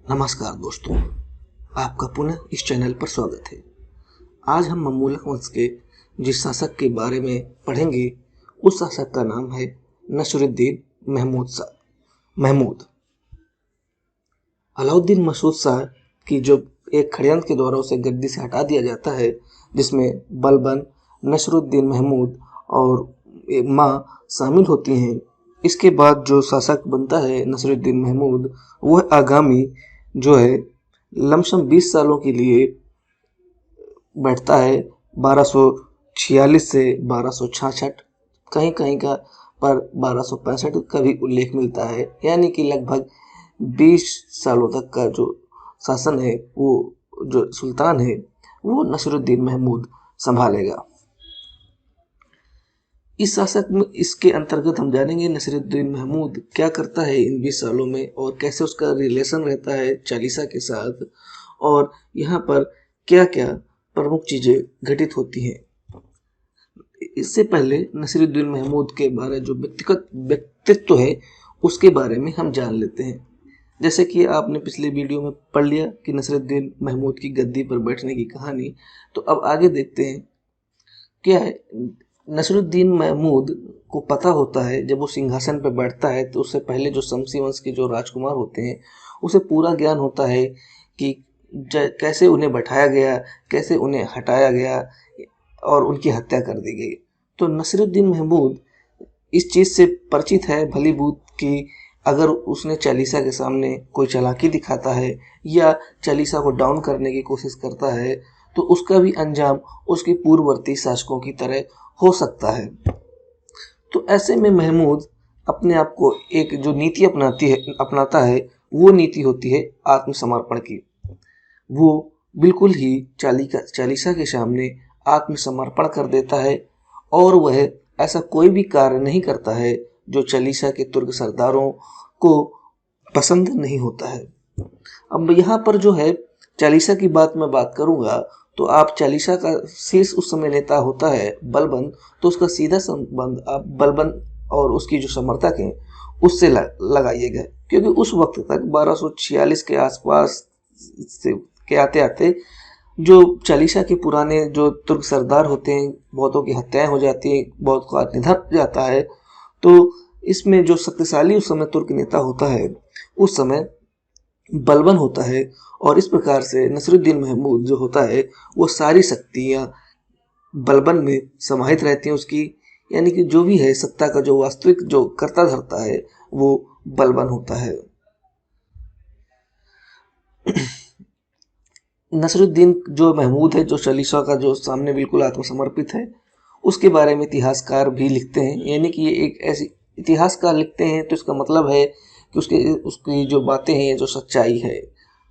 नमस्कार दोस्तों, आपका पुनः इस चैनल पर स्वागत है। आज हम ममलूक वंश के जिस शासक के बारे में पढ़ेंगे उस शासक का नाम है नसरुद्दीन महमूद। अलाउद्दीन मसूद शाह की जो एक षड्यंत्र के द्वारा उसे गद्दी से हटा दिया जाता है, जिसमें बलबन, नसरुद्दीन महमूद और माँ शामिल होती हैं। इसके बाद जो शासक बनता है नसरुद्दीन महमूद, वह आगामी जो है लमसम 20 सालों के लिए बैठता है। 1246 से 1266, कहीं कहीं का पर 1265 का भी उल्लेख मिलता है। यानी कि लगभग 20 सालों तक का जो शासन है, वो जो सुल्तान है वो नसरुद्दीन महमूद संभालेगा। इस शासक में इसके अंतर्गत हम जानेंगे नसरुद्दीन महमूद क्या करता है इन 20 सालों में, और कैसे उसका रिलेशन रहता है चालीसा के साथ, और यहाँ पर क्या क्या प्रमुख चीज़ें घटित होती हैं। इससे पहले नसरुद्दीन महमूद के बारे जो व्यक्तित्व है उसके बारे में हम जान लेते हैं। जैसे कि आपने पिछले वीडियो में पढ़ लिया कि नसरुद्दीन महमूद की गद्दी पर बैठने की कहानी, तो अब आगे देखते हैं क्या है। नसरुद्दीन महमूद को पता होता है जब वो सिंहासन पर बैठता है तो उससे पहले जो शमसी वंश के जो राजकुमार होते हैं उसे पूरा ज्ञान होता है कि कैसे उन्हें बैठाया गया, कैसे उन्हें हटाया गया और उनकी हत्या कर दी गई। तो नसरुद्दीन महमूद इस चीज़ से परिचित है भली बूत कि अगर उसने चालीसा के सामने कोई चालाकी दिखाता है या चालीसा को डाउन करने की कोशिश करता है तो उसका भी अंजाम उसके पूर्ववर्ती शासकों की तरह हो सकता है। तो ऐसे में महमूद अपने आप को एक जो नीति अपनाता है वो नीति होती है आत्मसमर्पण की। वो बिल्कुल ही चालीसा के सामने आत्मसमर्पण कर देता है और वह ऐसा कोई भी कार्य नहीं करता है जो चालीसा के तुर्क सरदारों को पसंद नहीं होता है। अब यहाँ पर जो है चालीसा की बात मैं बात करूँगा तो आप चालीसा का शीर्ष उस समय नेता होता है बलबन, तो उसका सीधा संबंध आप बलबन और उसकी जो समर्थक हैं उससे लगाइएगा, क्योंकि उस वक्त तक 1246 के आसपास से के आते आते जो चालीसा के पुराने जो तुर्क सरदार होते हैं, बहुतों की हत्याएं हो जाती हैं, बहुत का निधन हो जाता है। तो इसमें जो शक्तिशाली उस समय तुर्क नेता होता है उस समय बलबन होता है, और इस प्रकार से नसरुद्दीन महमूद जो होता है वो सारी शक्तियाँ बलबन में समाहित रहती हैं उसकी। यानी कि जो भी है सत्ता का जो वास्तविक जो कर्ता धर्ता है वो बलबन होता है। नसरुद्दीन जो महमूद है, जो चालीसा का जो सामने बिल्कुल आत्मसमर्पित है, उसके बारे में इतिहासकार भी लिखते हैं। यानी कि ये एक ऐसी इतिहासकार लिखते हैं तो इसका मतलब है कि उसकी जो बातें हैं, जो सच्चाई है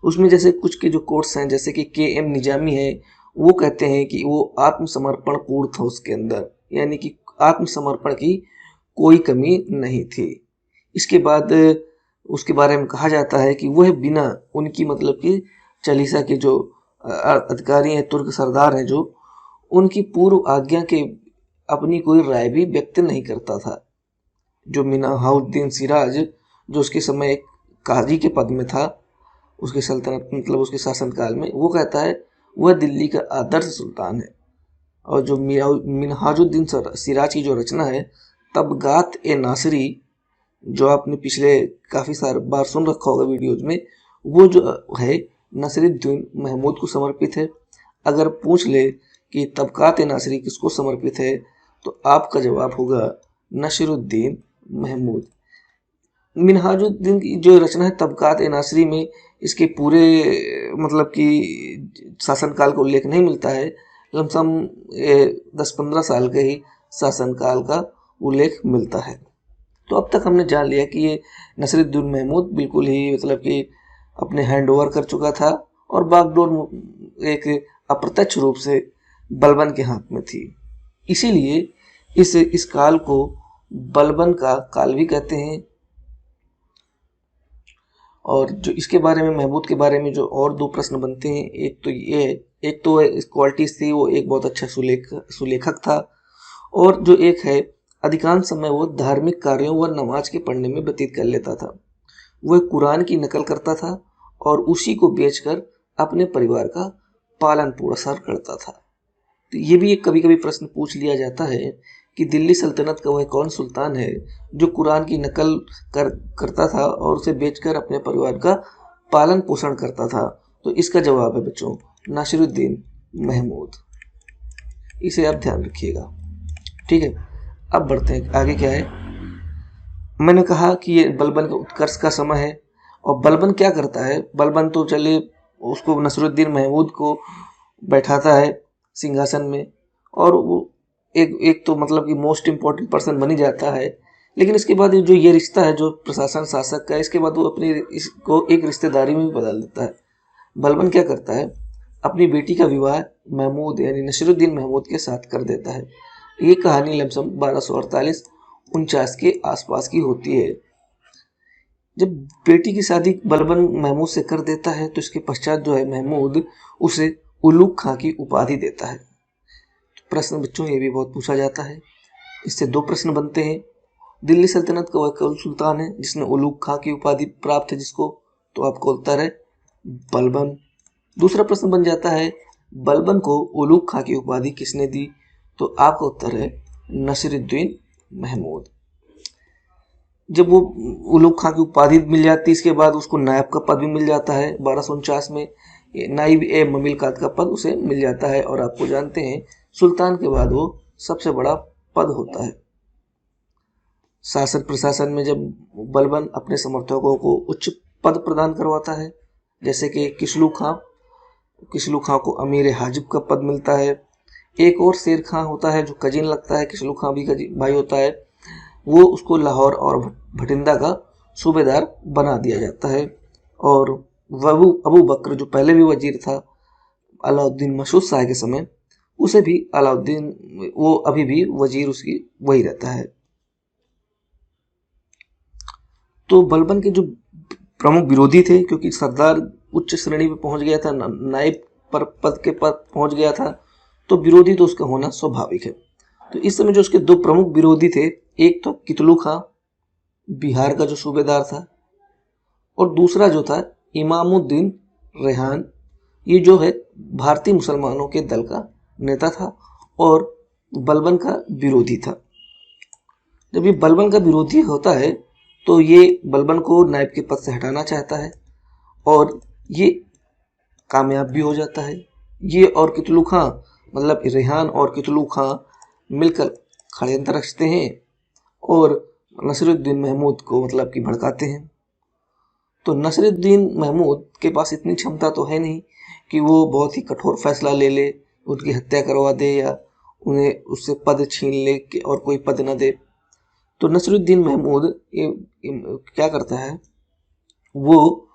उसमें, जैसे कुछ के जो कोट्स हैं, जैसे कि के.एम. निजामी है, वो कहते हैं कि वो आत्मसमर्पण पूर्ण था उसके अंदर, यानी कि आत्मसमर्पण की कोई कमी नहीं थी। इसके बाद उसके बारे में कहा जाता है कि वह बिना उनकी मतलब कि चालीसा के जो अधिकारी हैं, तुर्क सरदार हैं, जो उनकी पूर्व आज्ञा के अपनी कोई राय भी व्यक्त नहीं करता था। जो मिन्हाजुद्दीन सिराज जो उसके समय एक काजी के पद में था, उसके सल्तनत मतलब उसके शासनकाल में, वो कहता है वह दिल्ली का आदर्श सुल्तान है। और जो मिन्हाजुद्दीन सिराज की जो रचना है तबगात ए नासरी, जो आपने पिछले काफ़ी सारे बार सुन रखा होगा वीडियोज में, वो जो है नसरुद्दीन महमूद को समर्पित है। अगर पूछ ले कि तबकात ए नासरी किसको समर्पित है तो आपका जवाब होगा नसरुद्दीन महमूद। मिन्हाजुद्दीन की जो रचना है तबकात ए नासरी में इसके पूरे मतलब कि शासनकाल का उल्लेख नहीं मिलता है, लमसम 10-15 साल के ही शासनकाल का उल्लेख मिलता है। तो अब तक हमने जान लिया कि ये नसरुद्दीन महमूद बिल्कुल ही मतलब कि अपने हैंड ओवर कर चुका था और बागडोर एक अप्रत्यक्ष रूप से बलबन के हाथ में थी। इसीलिए इस काल को बलबन का काल भी कहते हैं। और जो इसके बारे में महमूद के बारे में जो और दो प्रश्न बनते हैं, एक तो इस क्वालिटीज थी, वो एक बहुत अच्छा सुलेखक था, और जो एक है अधिकांश समय वो धार्मिक कार्यों व नमाज के पढ़ने में व्यतीत कर लेता था। वह कुरान की नकल करता था और उसी को बेचकर अपने परिवार का पालन पोषण करता था। तो ये भी एक कभी कभी प्रश्न पूछ लिया जाता है कि दिल्ली सल्तनत का वह कौन सुल्तान है जो कुरान की नकल करता था और उसे बेचकर अपने परिवार का पालन पोषण करता था। तो इसका जवाब है बच्चों नासिरुद्दीन महमूद। इसे आप ध्यान रखिएगा। ठीक है, अब बढ़ते हैं आगे। क्या है, मैंने कहा कि ये बलबन का उत्कर्ष का समय है। और बलबन क्या करता है, बलबन तो चलिए उसको नसरुद्दीन महमूद को बैठाता है सिंहासन में, और वो एक तो मतलब कि मोस्ट इम्पोर्टेंट पर्सन बन ही जाता है। लेकिन इसके बाद जो ये रिश्ता है जो प्रशासन शासक का, इसके बाद वो अपनी इसको एक रिश्तेदारी में भी बदल देता है। बलबन क्या करता है, अपनी बेटी का विवाह महमूद यानी नसीरुद्दीन महमूद के साथ कर देता है। ये कहानी लमसम 1248-49 के आसपास की होती है। जब बेटी की शादी बलबन महमूद से कर देता है तो इसके पश्चात जो है महमूद उसे उलूग खां की उपाधि देता है। प्रश्न बच्चों ये भी बहुत पूछा जाता है, इससे दो प्रश्न बनते हैं। दिल्ली सल्तनत का वह कौन सुल्तान है जिसने उलूग खां की उपाधि प्राप्त है जिसको, तो आपको उत्तर है बलबन। दूसरा प्रश्न बन जाता है बलबन को उलूग खां की उपाधि किसने दी, तो आपका उत्तर है नसीरुद्दीन महमूद। जब वो उलूग खां की उपाधि मिल जाती है इसके बाद उसको नायब का पद भी मिल जाता है। 1249 में नाइब ए ममिलकात का पद उसे मिल जाता है। और आपको जानते हैं सुल्तान के बाद वो सबसे बड़ा पद होता है। शासन प्रशासन में जब बलबन अपने समर्थकों को उच्च पद प्रदान करवाता है, जैसे कि किसलू खां को अमीर हाजिब का पद मिलता है। एक और शेर खां होता है जो कजीन लगता है, किसलू खां भी भाई होता है, वो उसको लाहौर और भटिंडा का सूबेदार बना दिया जाता है। और अबू बकर जो पहले भी वजीर था अलाउद्दीन मशहूद शाह के समय, उसे भी अलाउद्दीन, वो अभी भी वजीर उसकी वही रहता है। तो बलबन के जो प्रमुख विरोधी थे, क्योंकि सरदार उच्च श्रेणी पे पहुंच गया था, नायब पर पद के पद पहुंच गया था, तो विरोधी तो उसका होना स्वाभाविक है। तो इस समय जो उसके दो प्रमुख विरोधी थे, एक तो कितलू खां बिहार का जो सूबेदार था, और दूसरा जो था इमामुद्दीन रेहान, ये जो है भारतीय मुसलमानों के दल का नेता था और बलबन का विरोधी था। जब ये बलबन का विरोधी होता है तो ये बलबन को नायब के पद से हटाना चाहता है और ये कामयाब भी हो जाता है। ये और कितलू खां मतलब रेहान और कितलू खां मिलकर षड्यंत्र रचते हैं और नसीरुद्दीन महमूद को मतलब कि भड़काते हैं। तो नसीरुद्दीन महमूद के पास इतनी क्षमता तो है नहीं कि वो बहुत ही कठोर फैसला ले ले, उनकी हत्या करवा दे या उन्हें उससे पद छीन ले और कोई पद न दे। तो नसीरुद्दीन महमूद क्या करता है, वो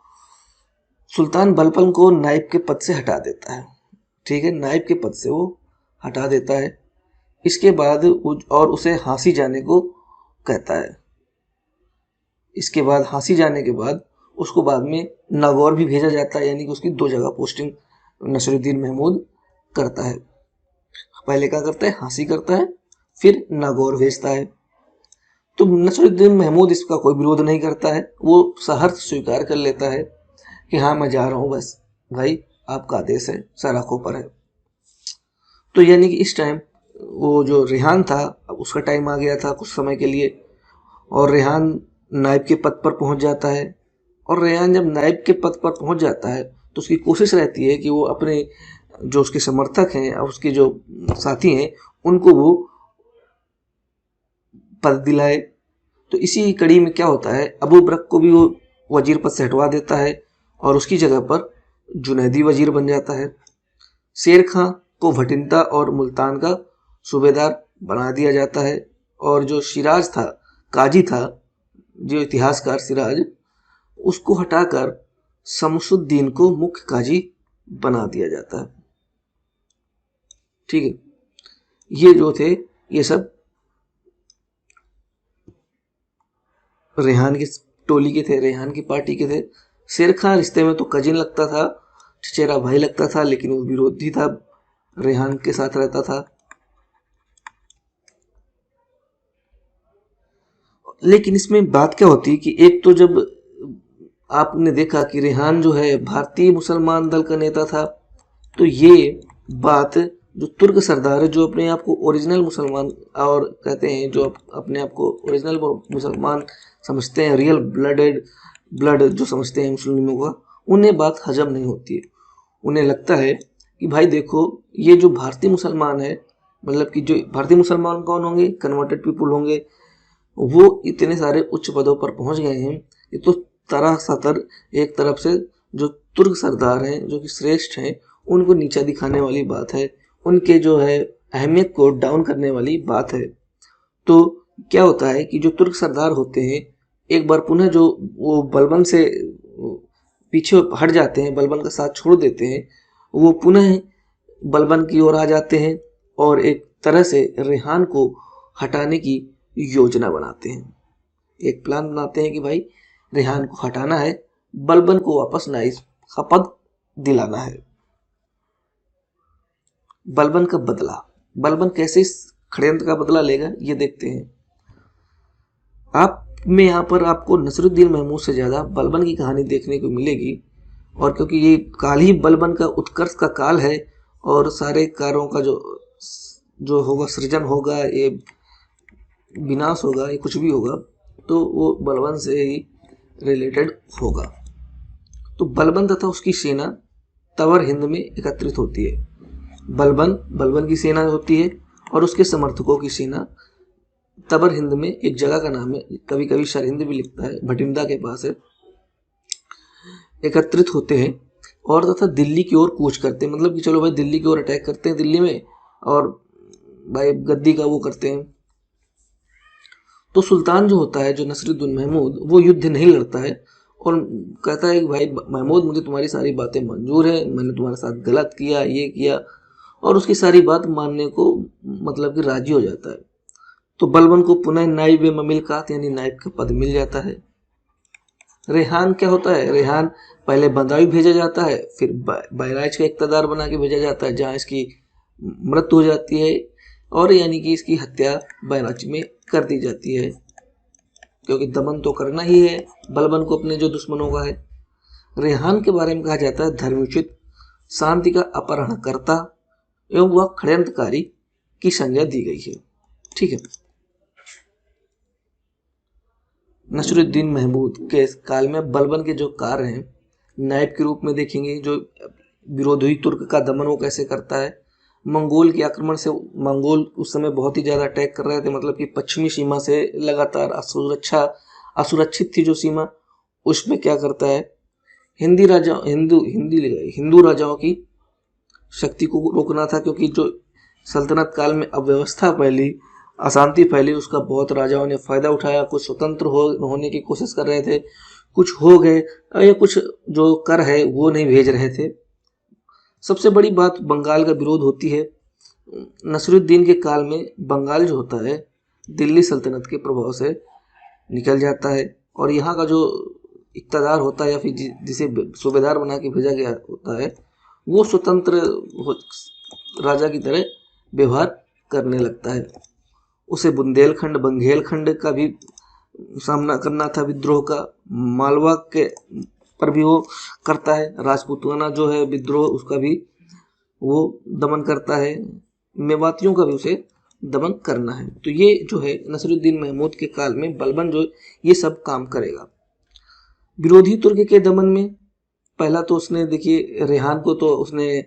सुल्तान बलबन को नायब के पद से हटा देता है। ठीक है, नायब के पद से वो हटा देता है। इसके बाद और उसे हांसी जाने को कहता है। इसके बाद हांसी जाने के बाद उसको बाद में नागौर भी भेजा जाता है, यानी कि उसकी दो जगह पोस्टिंग नसीरुद्दीन महमूद करता है। पहले क्या करता है, हांसी करता है, फिर नागौर भेजता है। तो नसीरुद्दीन महमूद इसका कोई विरोध नहीं करता है, वो सहर्ष स्वीकार कर लेता है कि हाँ मैं जा रहा हूँ, बस भाई आपका आदेश है, सर आंखों पर है। तो यानी कि इस टाइम वो जो रेहान था उसका टाइम आ गया था कुछ समय के लिए, और रेहान नायब के पद पर पहुंच जाता है। और रेहान जब नायब के पद पर पहुंच जाता है तो उसकी कोशिश रहती है कि वो अपने जो उसके समर्थक हैं और उसके जो साथी हैं उनको वो पद दिलाए। तो इसी कड़ी में क्या होता है, अबू बकर को भी वो वजीर पद से हटवा देता है और उसकी जगह पर जुनैदी वजीर बन जाता है। शेर खां को भटिंडा और मुल्तान का सूबेदार बना दिया जाता है। और जो सिराज था, काजी था, जो इतिहासकार सिराज, उसको हटाकर शमसुद्दीन को मुख्य काजी बना दिया जाता है। ठीक है, ये जो थे ये सब रेहान की टोली के थे, रेहान की पार्टी के थे। शेर खां रिश्ते में तो कजिन लगता था, चचेरा भाई लगता था, लेकिन वो विरोधी था, रेहान के साथ रहता था। लेकिन इसमें बात क्या होती है कि एक तो जब आपने देखा कि रेहान जो है भारतीय मुसलमान दल का नेता था। तो ये बात जो तुर्क सरदार है, जो अपने आप को ओरिजिनल मुसलमान और कहते हैं, जो अपने आप को ओरिजिनल मुसलमान समझते हैं, रियल ब्लड जो समझते हैं मुस्लिमों का, उन्हें बात हजम नहीं होती है। उन्हें लगता है कि भाई देखो, ये जो भारतीय मुसलमान है, मतलब कि जो भारतीय मुसलमान कौन होंगे, कन्वर्टेड पीपुल होंगे, वो इतने सारे उच्च पदों पर पहुंच गए हैं। ये तो तरासतर एक तरफ से जो तुर्क सरदार हैं, जो कि श्रेष्ठ हैं, उनको नीचा दिखाने वाली बात है, उनके जो है अहमियत को डाउन करने वाली बात है। तो क्या होता है कि जो तुर्क सरदार होते हैं, एक बार पुनः जो वो बलबन से पीछे हट जाते हैं, बलबन का साथ छोड़ देते हैं, वो पुनः बलबन की ओर आ जाते हैं और एक तरह से रेहान को हटाने की योजना बनाते हैं। एक प्लान बनाते हैं कि भाई रेहान को हटाना है, बलबन को वापस नाइस का पद दिलाना है। बलबन का बदला, बलबन कैसे इस षड्यंत्र का बदला लेगा, ये देखते हैं। मैं यहाँ पर आपको नसरुद्दीन महमूद से ज़्यादा बलबन की कहानी देखने को मिलेगी, और क्योंकि ये काल ही बलबन का उत्कर्ष का काल है, और सारे कार्यों का जो होगा, सृजन होगा, ये विनाश होगा, ये कुछ भी होगा, तो वो बलबन से ही रिलेटेड होगा। तो बलबन तथा उसकी सेना तवर हिंद में एकत्रित होती है। बलबन की सेना होती है और उसके समर्थकों की सेना तबर हिंद में, एक जगह का नाम है, कभी कभी सरहिंद भी लिखता है, भटिंडा के पास है, एकत्रित होते हैं और तथा दिल्ली की ओर कूच करते हैं। मतलब कि चलो भाई दिल्ली की ओर अटैक करते हैं दिल्ली में, और भाई गद्दी का वो करते हैं। तो सुल्तान जो होता है, जो नसरुद्दीन महमूद, वो युद्ध नहीं लड़ता है और कहता है कि भाई महमूद, मुझे तुम्हारी सारी बातें मंजूर है, मैंने तुम्हारे साथ गलत किया, ये किया, और उसकी सारी बात मानने को मतलब कि राजी हो जाता है। तो बलबन को पुनः नाइब ममिलकात यानी नाइब का पद मिल जाता है। रेहान क्या होता है, रेहान पहले बदायूं भेजा जाता है, फिर बहराइच का इक़्तिदार बना के भेजा जाता है, जहाँ इसकी मृत्यु हो जाती है, और यानी कि इसकी हत्या बहराइच में कर दी जाती है, क्योंकि दमन तो करना ही है बलबन को अपने जो दुश्मनों का है। रेहान के बारे में कहा जाता है धर्मोचित, शांति का अपहरणकर्ता एवं वह षड्यंत्रकारी की संज्ञा दी गई है। ठीक है। नसरुद्दीन महमूद के काल में बलबन के जो कार्य हैं, नायब के रूप में देखेंगे, जो विरोधी तुर्क का दमन वो कैसे करता है। मंगोल के आक्रमण से, मंगोल उस समय बहुत ही ज़्यादा अटैक कर रहे थे, मतलब कि पश्चिमी सीमा से लगातार असुरक्षित थी जो सीमा, उसमें क्या करता है, हिंदू राजाओं की शक्ति को रोकना था, क्योंकि जो सल्तनत काल में अव्यवस्था फैली, अशांति फैली, उसका बहुत राजाओं ने फायदा उठाया। कुछ स्वतंत्र होने की कोशिश कर रहे थे, कुछ हो गए, या कुछ जो कर है वो नहीं भेज रहे थे। सबसे बड़ी बात बंगाल का विरोध होती है। नसरुद्दीन के काल में बंगाल जो होता है दिल्ली सल्तनत के प्रभाव से निकल जाता है, और यहाँ का जो इक़्तिदार होता है या फिर जिसे सूबेदार बना के भेजा गया होता है, वो स्वतंत्र राजा की तरह व्यवहार करने लगता है। उसे बंगेलखंड का भी सामना करना था, विद्रोह का। मालवा के पर भी वो करता है, राजपूताना जो है विद्रोह, उसका भी वो दमन करता है, मेवातियों का भी उसे दमन करना है। तो ये जो है नसरुद्दीन महमूद के काल में बलबन जो ये सब काम करेगा। विरोधी तुर्क के दमन में पहला तो उसने, देखिए, रेहान को तो उसने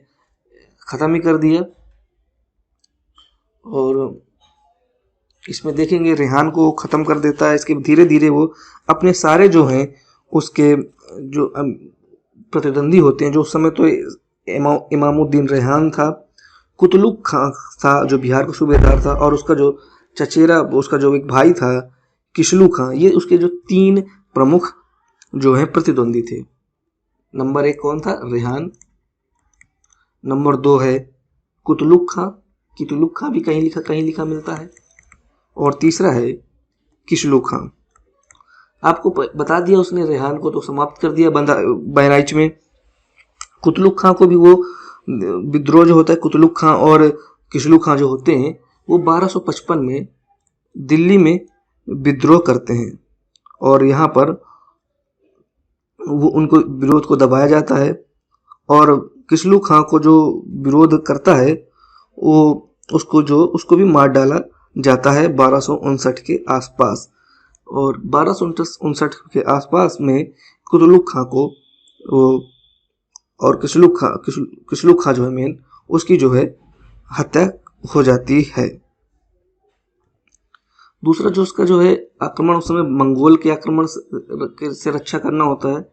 ख़त्म ही कर दिया, और इसमें देखेंगे रेहान को ख़त्म कर देता है। इसके धीरे धीरे वो अपने सारे जो हैं उसके जो प्रतिद्वंदी होते हैं, जो उस समय तो इमामुद्दीन रेहान था, कुतलुक खां था जो बिहार का सूबेदार था, और उसका जो चचेरा, उसका जो एक भाई था किशलू खां, ये उसके जो 3 प्रमुख जो है प्रतिद्वंदी थे। नंबर 1 कौन था, रेहान। नंबर 2 है कुतलुक खां, कितलुक खां भी कहीं लिखा मिलता है, और तीसरा है किशलू खां। आपको बता दिया उसने, रेहान को तो समाप्त कर दिया बहराइच में। कुतलुक खां को भी वो विद्रोह जो होता है, कुतलुक खां और किशलू खां जो होते हैं, वो 1255 में दिल्ली में विद्रोह करते हैं, और यहाँ पर वो उनको विरोध को दबाया जाता है और किसलू खां को जो विरोध करता है वो उसको भी मार डाला जाता है 1259 के आसपास। और 1259 के आसपास में कुतुलुक खां को और किसलू खां जो है मेन, उसकी जो है हत्या हो जाती है। दूसरा जो उसका जो है आक्रमण, उस समय मंगोल के आक्रमण से रक्षा करना होता है।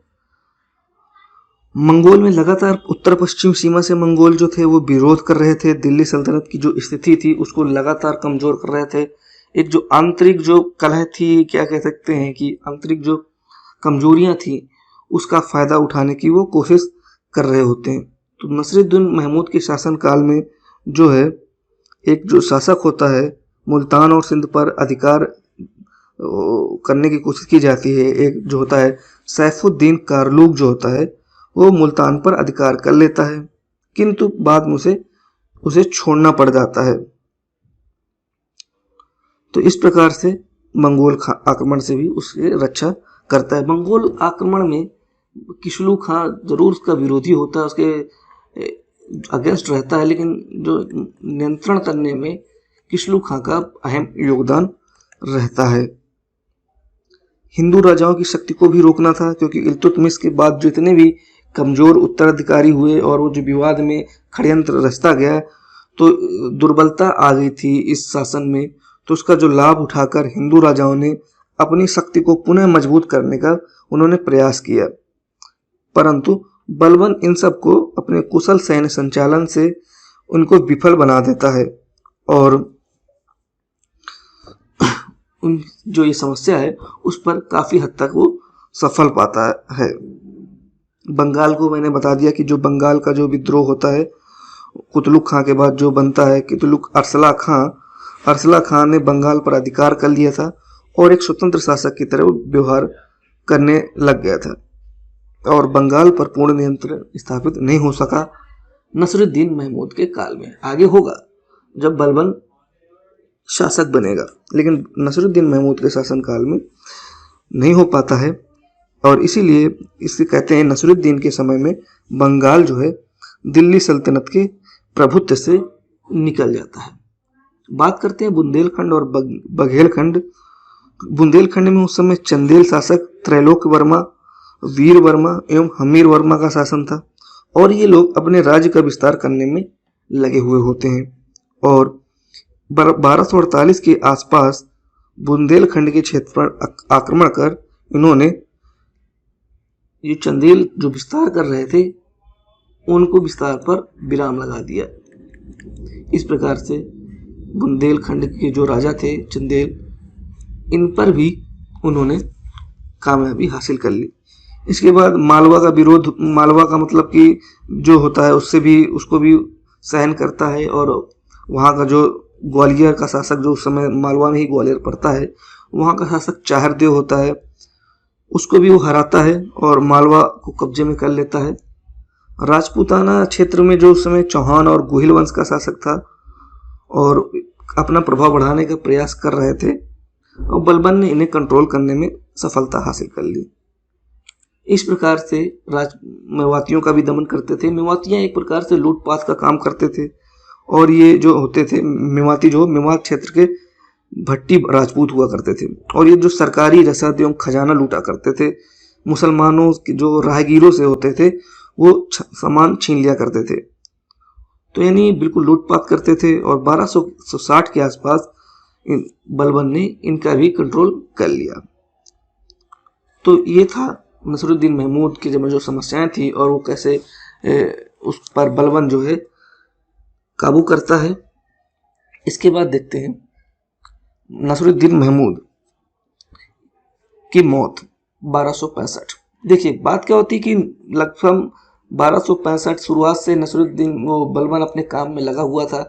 मंगोल में लगातार उत्तर पश्चिम सीमा से मंगोल जो थे वो विरोध कर रहे थे, दिल्ली सल्तनत की जो स्थिति थी उसको लगातार कमजोर कर रहे थे। एक जो आंतरिक जो कलह थी, क्या कह सकते हैं कि आंतरिक जो कमजोरियां थी, उसका फायदा उठाने की वो कोशिश कर रहे होते हैं। तो नसीरुद्दीन महमूद के शासनकाल में जो है एक जो शासक होता है, मुल्तान और सिंध पर अधिकार करने की कोशिश की जाती है। एक जो होता है सैफुद्दीन कारलूक जो होता है वो मुल्तान पर अधिकार कर लेता है, किंतु बाद में उसे छोड़ना पड़ जाता है। तो इस प्रकार से मंगोल आक्रमण से भी उसकी रक्षा करता है। मंगोल आक्रमण में किसलू खां जरूर उसका विरोधी होता है, उसके अगेंस्ट रहता है, लेकिन जो नियंत्रण करने में किसलू खां का अहम योगदान रहता है। हिंदू राजाओं की शक्ति को भी रोकना था, क्योंकि इल्तुतमिश के बाद जितने भी कमजोर उत्तराधिकारी हुए और वो जो विवाद में षड्यंत्र रचता गया, तो दुर्बलता आ गई थी इस शासन में। तो उसका जो लाभ उठाकर हिंदू राजाओं ने अपनी शक्ति को पुनः मजबूत करने का उन्होंने प्रयास किया, परंतु बलबन इन सब को अपने कुशल सैन्य संचालन से उनको विफल बना देता है और जो ये समस्या है उस पर काफी हद तक वो सफल पाता है। बंगाल को मैंने बता दिया कि जो बंगाल का जो विद्रोह होता है कुतलुक खां के बाद जो बनता है कुतलुक अरसला खां ने बंगाल पर अधिकार कर लिया था और एक स्वतंत्र शासक की तरह व्यवहार करने लग गया था और बंगाल पर पूर्ण नियंत्रण स्थापित नहीं हो सका नसीरुद्दीन महमूद के काल में। आगे होगा जब बलबन शासक बनेगा, लेकिन नसीरुद्दीन महमूद के शासनकाल में नहीं हो पाता है और इसीलिए इसे कहते हैं नसीरुद्दीन के समय में बंगाल जो है दिल्ली सल्तनत के प्रभुत्व से निकल जाता है। बात करते हैं बुंदेलखंड और बघेलखंड। बुंदेलखंड में उस समय चंदेल शासक त्रैलोक्य वर्मा, वीर वर्मा एवं हमीर वर्मा का शासन था और ये लोग अपने राज्य का विस्तार करने में लगे हुए होते हैं और 1248 के आसपास बुंदेलखंड के क्षेत्र पर आक्रमण कर इन्होंने ये चंदेल जो विस्तार कर रहे थे उनको विस्तार पर विराम लगा दिया। इस प्रकार से बुंदेलखंड के जो राजा थे चंदेल, इन पर भी उन्होंने कामयाबी हासिल कर ली। इसके बाद मालवा का विरोध, मालवा का मतलब कि जो होता है उसको भी सहन करता है और वहाँ का जो ग्वालियर का शासक, जो उस समय मालवा में ही ग्वालियर पड़ता है, वहाँ का शासक चाहरदेव होता है, उसको भी वो हराता है और मालवा को कब्जे में कर लेता है। राजपूताना क्षेत्र में जो उस समय चौहान और गोहिल वंश का शासक था और अपना प्रभाव बढ़ाने का प्रयास कर रहे थे और बलबन ने इन्हें कंट्रोल करने में सफलता हासिल कर ली। इस प्रकार से मेवातियों का भी दमन करते थे। मेवातियां एक प्रकार से लूटपाट का काम करते थे और ये जो होते थे मेवाती, जो मेवात क्षेत्र के भट्टी राजपूत हुआ करते थे और ये जो सरकारी रसद एवं खजाना लूटा करते थे, मुसलमानों के जो राहगीरों से होते थे वो सामान छीन लिया करते थे। तो यानी बिल्कुल लूटपाट करते थे और 1260 के आसपास बलबन ने इनका भी कंट्रोल कर लिया। तो ये था नसीरुद्दीन महमूद की जो समस्याएं थी और वो कैसे उस पर बलबन जो है काबू करता है। इसके बाद देखते हैं नसीरुद्दीन महमूद की मौत 1265। देखिए बात क्या होती कि लगभग 1265 शुरुआत से नसीरुद्दीन वो बलबन अपने काम में लगा हुआ था।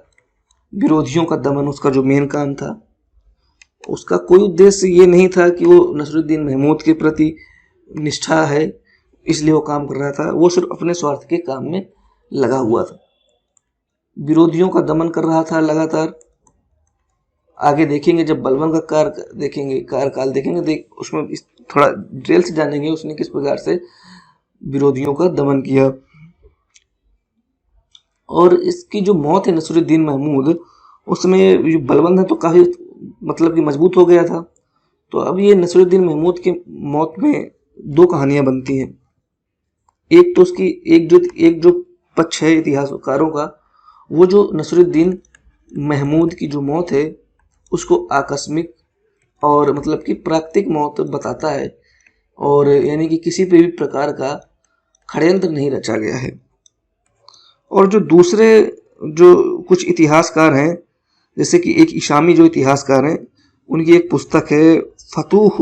विरोधियों का दमन उसका जो मेन काम था। उसका कोई उद्देश्य ये नहीं था कि वो नसीरुद्दीन महमूद के प्रति निष्ठा है इसलिए वो काम कर रहा था, वो सिर्फ अपने स्वार्थ के काम में लगा हुआ था। विरोधियों का दमन कर रहा था लगातार। आगे देखेंगे जब बलबन का कार्यकाल देखेंगे उसमें थोड़ा डिटेल से जानेंगे उसने किस प्रकार से विरोधियों का दमन किया। और इसकी जो मौत है नसीरुद्दीन महमूद, उसमें जो बलबंद है तो काफ़ी मतलब कि मजबूत हो गया था। तो अब ये नसीरुद्दीन महमूद के मौत में दो कहानियां बनती हैं। एक तो उसकी एक जो पक्ष है इतिहासकारों का, वो जो नसीरुद्दीन महमूद की जो मौत है उसको आकस्मिक और मतलब कि प्राकृतिक मौत बताता है, और यानी कि किसी पे भी प्रकार का षड्यंत्र नहीं रचा गया है। और जो दूसरे जो कुछ इतिहासकार हैं, जैसे कि एक इशामी जो इतिहासकार हैं, उनकी एक पुस्तक है फतूह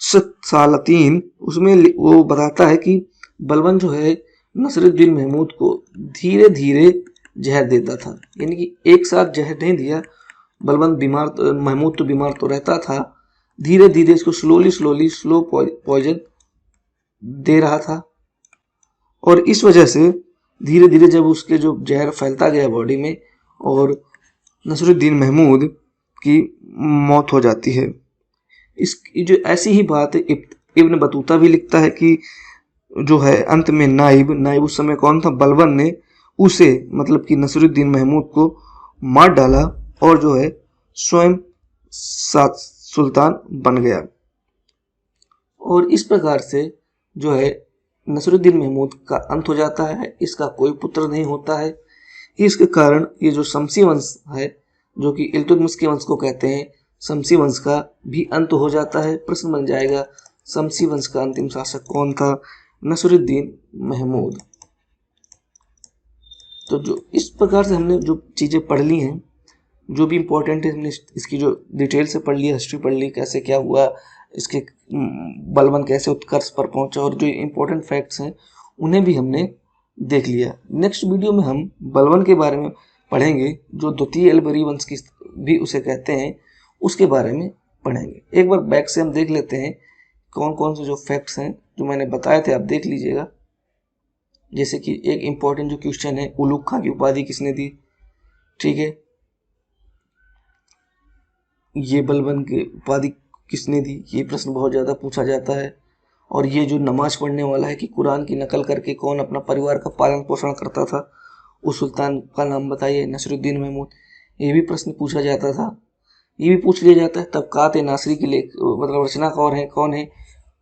सालतीन, उसमें वो बताता है कि बलबन जो है नसीरुद्दीन महमूद को धीरे धीरे जहर देता था, यानी कि एक साथ जहर नहीं दिया। बलबन महमूद तो बीमार तो रहता था, धीरे धीरे इसको स्लो पॉइजन दे रहा था। और इस वजह से धीरे धीरे जब उसके जो जहर फैलता गया बॉडी में, और नसीरुद्दीन महमूद की मौत हो जाती है। इस जो ऐसी ही बात है इब्न बतूता भी लिखता है कि जो है अंत में नाइब उस समय कौन था, बलबन ने उसे मतलब कि नसीरुद्दीन महमूद को मार डाला और जो है स्वयं सुल्तान बन गया। और इस प्रकार से जो है नसीरुद्दीन महमूद का अंत हो जाता है। इसका कोई पुत्र नहीं होता है। इसके कारण ये जो शमसी वंश है, जो कि इल्तुतमिश के वंश को कहते हैं, शमसी वंश का भी अंत हो जाता है। प्रश्न बन जाएगा शमसी वंश का अंतिम शासक कौन था? नसीरुद्दीन महमूद। तो जो इस प्रकार से हमने जो चीज़ें पढ़ ली हैं, जो भी इम्पोर्टेंट है, हमने इसकी जो डिटेल से पढ़ लिया, हिस्ट्री पढ़ ली, कैसे क्या हुआ, इसके बलबन कैसे उत्कर्ष पर पहुंचा, और जो इम्पोर्टेंट फैक्ट्स हैं उन्हें भी हमने देख लिया। नेक्स्ट वीडियो में हम बलबन के बारे में पढ़ेंगे, जो द्वितीय अलबरी वंश की भी उसे कहते हैं, उसके बारे में पढ़ेंगे। एक बार बैक से हम देख लेते हैं कौन कौन से जो फैक्ट्स हैं जो मैंने बताए थे, आप देख लीजिएगा। जैसे कि एक इम्पोर्टेंट जो क्वेश्चन है, उलूग खां की उपाधि किसने दी? ठीक है, ये बलबन की उपाधि किसने दी? ये प्रश्न बहुत ज़्यादा पूछा जाता है। और ये जो नमाज पढ़ने वाला है कि कुरान की नकल करके कौन अपना परिवार का पालन पोषण करता था, उस सुल्तान का नाम बताइए। नसीरुद्दीन महमूद। ये भी प्रश्न पूछा जाता था। ये भी पूछ लिया जाता है तबकात नासरी के लिए मतलब रचनाकार है कौन है?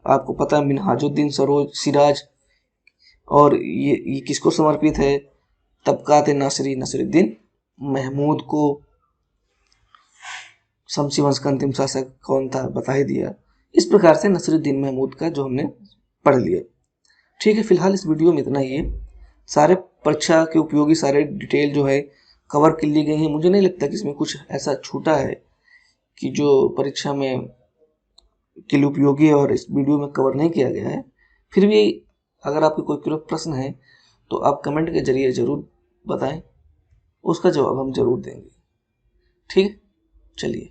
आपको पता है, मिनहाजुद्दीन सिराज। और ये किसको समर्पित है? तबकात नासरी नसीरुद्दीन महमूद को। शमसी वंश का अंतिम शासक कौन था? बता ही दिया। इस प्रकार से नसीरुद्दीन महमूद का जो हमने पढ़ लिया। ठीक है, फिलहाल इस वीडियो में इतना ही है। सारे परीक्षा के उपयोगी सारे डिटेल जो है कवर कर ली गई हैं। मुझे नहीं लगता कि इसमें कुछ ऐसा छूटा है कि जो परीक्षा में के लिए उपयोगी है और इस वीडियो में कवर नहीं किया गया है। फिर भी अगर आपके कोई प्रश्न है तो आप कमेंट के जरिए ज़रूर बताएं, उसका जवाब हम ज़रूर देंगे। ठीक है, चलिए।